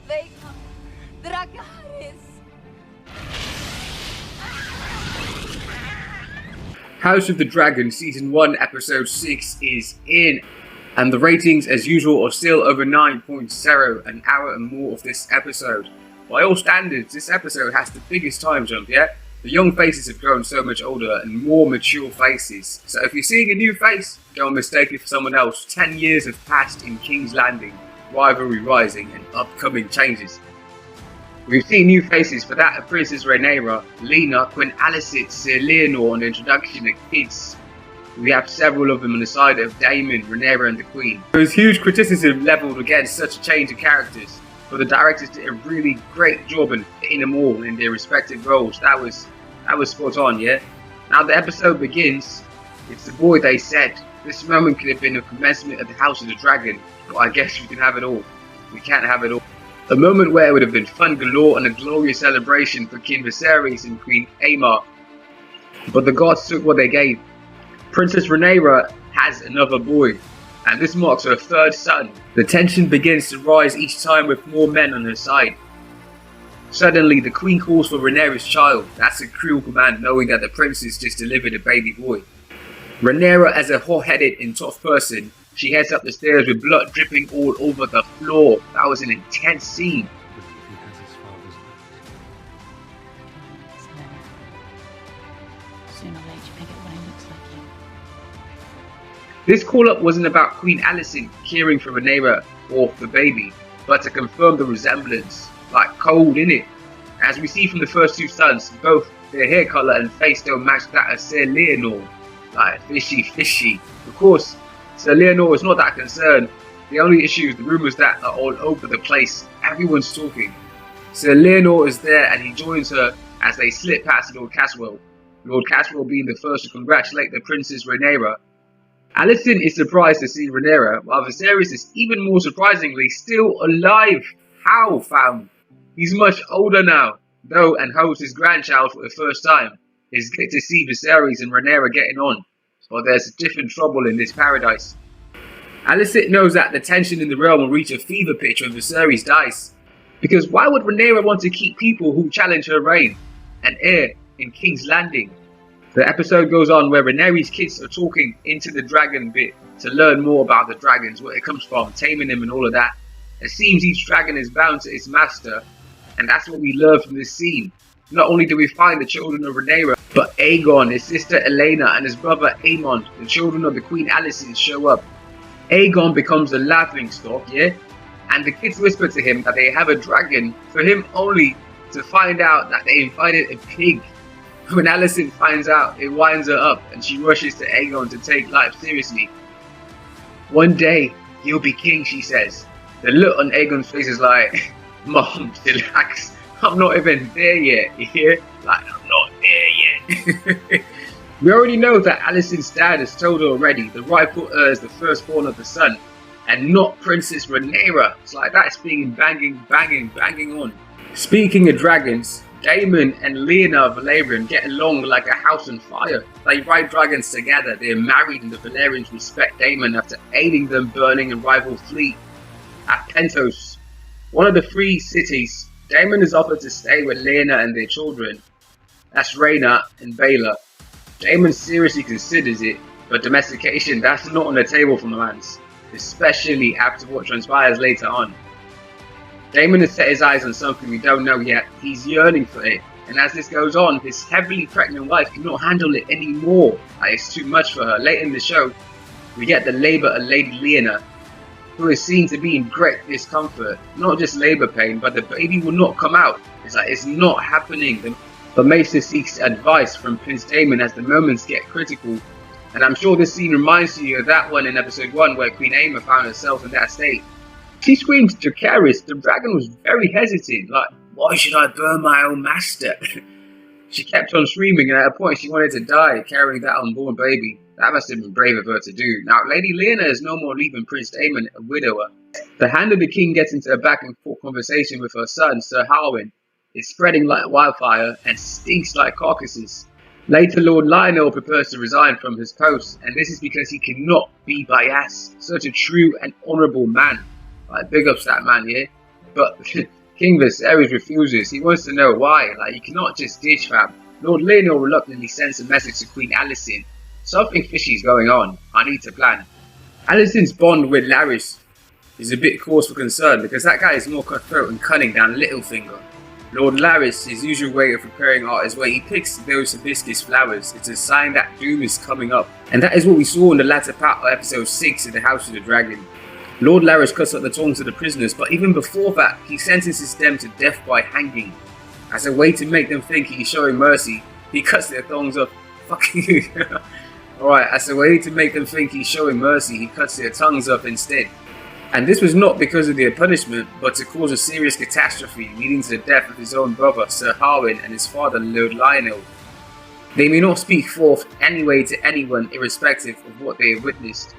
Vega Dragaris. House of the Dragon Season 1 Episode 6 is in, and the ratings as usual are still over 9.0, an hour and more of this episode. By all standards, this episode has the biggest time jump, yeah? The young faces have grown so much older and more mature faces. So if you're seeing a new face, don't mistake it for someone else. 10 years have passed in King's Landing, rivalry rising and upcoming changes. We've seen new faces for that of Princess Rhaenyra, Leana, Queen Alicent, Leanor on the introduction of kids. We have several of them on the side of Daemon, Rhaenyra and the Queen. There was huge criticism levelled against such a change of characters, but the directors did a really great job in fitting them all in their respective roles. That was spot on, yeah? Now the episode begins. It's the boy they said. This moment could have been the commencement of the House of the Dragon, but I guess we can have it all. We can't have it all. A moment where it would have been fun galore and a glorious celebration for King Viserys and Queen Aemma. But the gods took what they gave. Princess Rhaenyra has another boy, and this marks her third son. The tension begins to rise each time with more men on her side. Suddenly, the Queen calls for Rhaenyra's child. That's a cruel command, knowing that the princess just delivered a baby boy. Rhaenyra, as a hot-headed and tough person, she heads up the stairs with blood dripping all over the floor. That was an intense scene. Sooner or later, you pick it when it looks like you. This call-up wasn't about Queen Alicent caring for Rhaenyra or the baby, but to confirm the resemblance, like cold innit. As we see from the first two sons, both their hair colour and face don't match that of Sir Leanor. Like fishy. Of course, Sir Leanor is not that concerned. The only issue is the rumours that are all over the place. Everyone's talking. Sir Leanor is there and he joins her as they slip past Lord Caswell. Lord Caswell being the first to congratulate the Princess Rhaenyra. Alicent is surprised to see Rhaenyra, while Viserys is even more surprisingly still alive. How, fam? He's much older now, though, and holds his grandchild for the first time. It's good to see Viserys and Rhaenyra getting on, but there's different trouble in this paradise. Alicent knows that the tension in the realm will reach a fever pitch when Viserys dies. Because why would Rhaenyra want to keep people who challenge her reign and heir in King's Landing? The episode goes on where Rhaenyra's kids are talking into the dragon bit to learn more about the dragons, where it comes from, taming them and all of that. It seems each dragon is bound to its master, and that's what we learn from this scene. Not only do we find the children of Rhaenyra, but Aegon, his sister Leana, and his brother Aemon, the children of the Queen Alicent, show up. Aegon becomes a laughing stock, yeah? And the kids whisper to him that they have a dragon, for him only to find out that they invited a pig. When Alicent finds out, it winds her up, and she rushes to Aegon to take life seriously. One day, he'll be king, she says. The look on Aegon's face is like, Mom, relax. I'm not even there yet, you hear? Like, I'm not there yet. We already know that Alicent's dad has told her already the rightful heir is the firstborn of the son, and not Princess Rhaenyra. It's like that's being banging on. Speaking of dragons, Daemon and Leana Valerian get along like a house on fire. They ride dragons together. They're married and the Valerians respect Daemon after aiding them burning a rival fleet at Pentos, one of the free cities. Daemon is offered to stay with Leana and their children. That's Rhaena and Baela. Daemon seriously considers it, but domestication, that's not on the table for the mans, especially after what transpires later on. Daemon has set his eyes on something we don't know yet. He's yearning for it, and as this goes on, his heavily pregnant wife cannot handle it anymore. Like, it's too much for her. Later in the show, we get the labour of Lady Leana, who is seen to be in great discomfort. Not just labour pain, but the baby will not come out. It's like, it's not happening. The Maester seeks advice from Prince Daemon as the moments get critical. And I'm sure this scene reminds you of that one in episode 1 where Queen Aemma found herself in that state. She screams to Dracarys. The dragon was very hesitant, like, why should I burn my own master? She kept on screaming, and at a point she wanted to die carrying that unborn baby. That must have been brave of her to do. Now, Lady Leana is no more leaving Prince Daemon a widower. The Hand of the King gets into a back and forth conversation with her son, Sir Harwin. It's spreading like wildfire and stinks like carcasses. Later, Lord Leanor prepares to resign from his post, and this is because he cannot be biased. Such a true and honourable man. Like, big ups that man here. But King Viserys refuses. He wants to know why. Like, you cannot just ditch, fam. Lord Leanor reluctantly sends a message to Queen Alicent. Something fishy is going on. I need to plan. Alicent's bond with Larys is a bit cause for concern because that guy is more cutthroat and cunning than Littlefinger. Lord Larys, his usual way of preparing art is where he picks those hibiscus flowers. It's a sign that doom is coming up. And that is what we saw in the latter part of episode 6 in the House of the Dragon. Lord Larys cuts up the tongues of the prisoners, but even before that, he sentences them to death by hanging. As a way to make them think he's showing mercy, he cuts their tongues off. Fucking Alright, as a way to make them think he's showing mercy, he cuts their tongues off instead. And this was not because of their punishment, but to cause a serious catastrophe leading to the death of his own brother, Sir Harwin, and his father, Lord Lionel. They may not speak forth anyway to anyone, irrespective of what they have witnessed.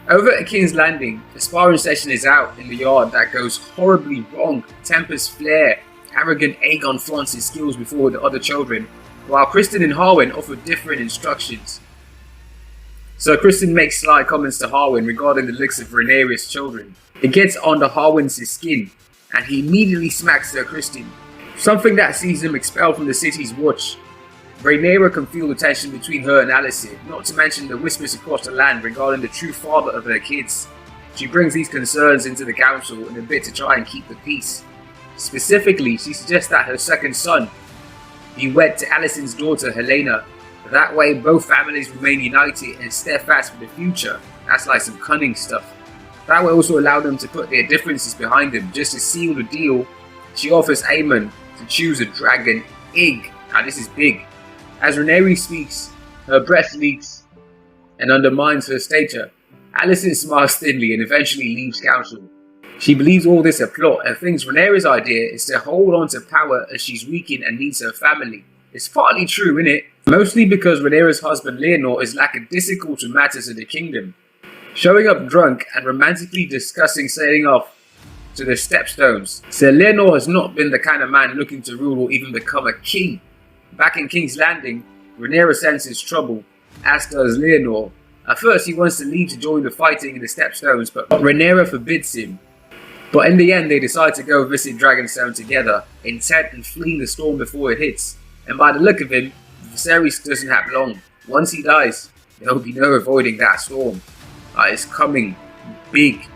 Over at King's Landing, the sparring session is out in the yard that goes horribly wrong. Tempers flare, arrogant Aegon flaunts his skills before the other children, while Criston and Harwin offer different instructions. So Criston makes sly comments to Harwin regarding the looks of Rhaenyra's children. It gets under Harwin's skin, and he immediately smacks Sir Criston, something that sees him expelled from the city's watch. Rhaenyra can feel the tension between her and Alicent, not to mention the whispers across the land regarding the true father of her kids. She brings these concerns into the council in a bid to try and keep the peace. Specifically, she suggests that her second son be wed to Alicent's daughter Leana. That way both families remain united and steadfast for the future. That's like some cunning stuff. That will also allow them to put their differences behind them. Just to seal the deal, she offers Aemon to choose a dragon egg. Now this is big. As Rhaenyra speaks, her breath leaks and undermines her stature. Alicent smiles thinly and eventually leaves council. She believes all this a plot and thinks Rhaenyra's idea is to hold on to power as she's weakened and needs her family. It's partly true, innit? Mostly because Rhaenyra's husband Leanor is lackadaisical to matters of the kingdom. Showing up drunk and romantically discussing sailing off to the Stepstones. Sir Leanor has not been the kind of man looking to rule or even become a king. Back in King's Landing, Rhaenyra senses trouble, as does Leanor. At first he wants to leave to join the fighting in the Stepstones, but Rhaenyra forbids him. But in the end they decide to go visit Dragonstone together, intent on fleeing the storm before it hits. And by the look of him, Viserys doesn't have long. Once he dies, there will be no avoiding that storm. It's coming big.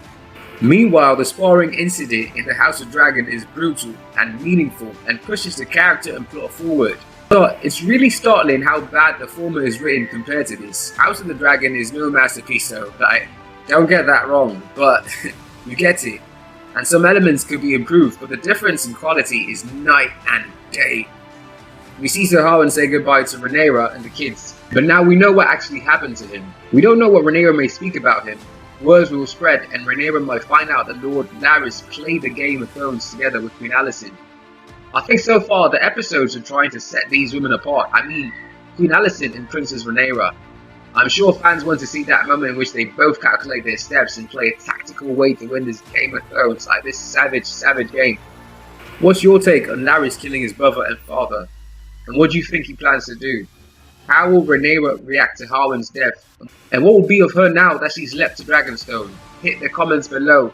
Meanwhile, the sparring incident in the House of Dragon is brutal and meaningful and pushes the character and plot forward. But it's really startling how bad the former is written compared to this. House of the Dragon is no masterpiece though, don't get that wrong, but you get it. And some elements could be improved, but the difference in quality is night and day. We see Sir Harwin say goodbye to Rhaenyra and the kids, but now we know what actually happened to him. We don't know what Rhaenyra may speak about him. Words will spread and Rhaenyra might find out that Lord Larys played the Game of Thrones together with Queen Alicent. I think so far the episodes are trying to set these women apart. I mean, Queen Alicent and Princess Rhaenyra. I'm sure fans want to see that moment in which they both calculate their steps and play a tactical way to win this Game of Thrones, like this savage game. What's your take on Larys killing his brother and father? And what do you think he plans to do? How will Rhaenyra react to Harwin's death? And what will be of her now that she's leapt to Dragonstone? Hit the comments below.